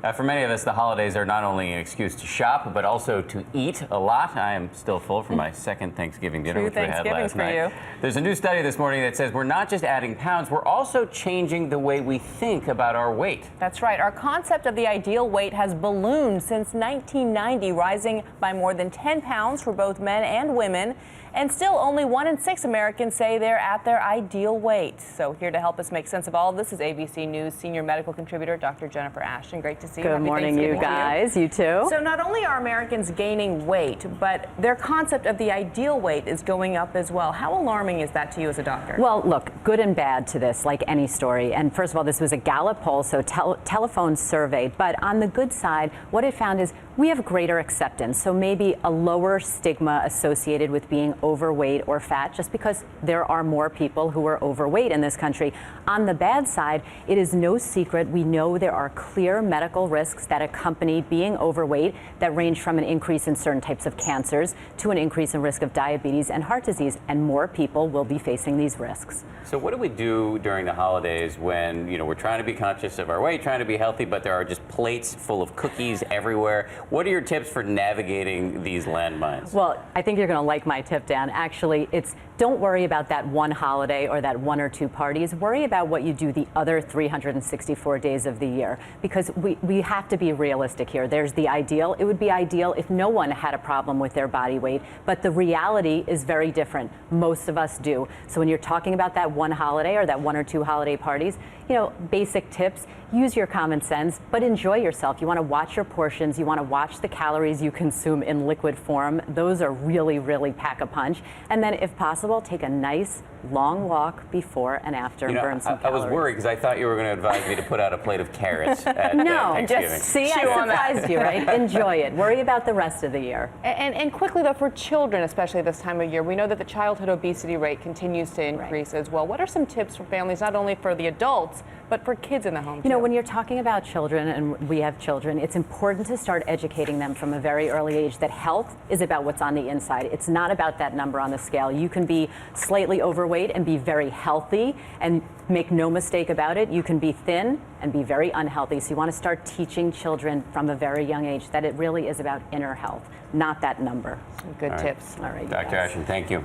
For many of us, the holidays are not only an excuse to shop, but also to eat a lot. I am still full from my second Thanksgiving dinner, which we had last night. There's a new study this morning that says we're not just adding pounds, we're also changing the way we think about our weight. That's right. Our concept of the ideal weight has ballooned since 1990, rising by more than 10 pounds for both men and women. And still, only 1 in 6 Americans say they're at their ideal weight. So here to help us make sense of all of this is ABC News senior medical contributor Dr. Jennifer Ashton. Great to see you. Good morning, you guys. You too. So not only are Americans gaining weight, but their concept of the ideal weight is going up as well. How alarming is that to you as a doctor? Well, look, good and bad to this, like any story. And first of all, this was a Gallup poll, so telephone survey. But on the good side, what it found is we have greater acceptance. So maybe a lower stigma associated with being overweight or fat, just because there are more people who are overweight in this country. On the bad side, it is no secret. We know there are clear medical risks that accompany being overweight that range from an increase in certain types of cancers to an increase in risk of diabetes and heart disease. And more people will be facing these risks. So what do we do during the holidays when, we're trying to be conscious of our weight, trying to be healthy, but there are just plates full of cookies everywhere? What are your tips for navigating these landmines? Well, I think you're going to like my tip, Dan. Actually, it's don't worry about that one holiday or that 1 or 2 parties. Worry about what you do the other 364 days of the year, because we have to be realistic here. There's the ideal. It would be ideal if no one had a problem with their body weight, but the reality is very different. Most of us do. So when you're talking about that one holiday or that 1 or 2 holiday parties, basic tips, use your common sense, but enjoy yourself. You want to watch your portions. You want to watch the calories you consume in liquid form. Those are really, really pack a punch. And then if possible, take a nice long walk before and after and burn some calories. I was worried because I thought you were going to advise me to put out a plate of carrots at Thanksgiving. Just see, I surprised you, right? Enjoy it. Worry about the rest of the year. And quickly, though, for children, especially this time of year, we know that the childhood obesity rate continues to increase as well. What are some tips for families, not only for the adults, but for kids in the home, too? When you're talking about children, and we have children, it's important to start educating them from a very early age that health is about what's on the inside. It's not about that number on the scale. You can be slightly overweight and be very healthy, and make no mistake about it, you can be thin and be very unhealthy. So you want to start teaching children from a very young age that it really is about inner health, not that number. Some good tips. All right, Dr. Ashton, thank you.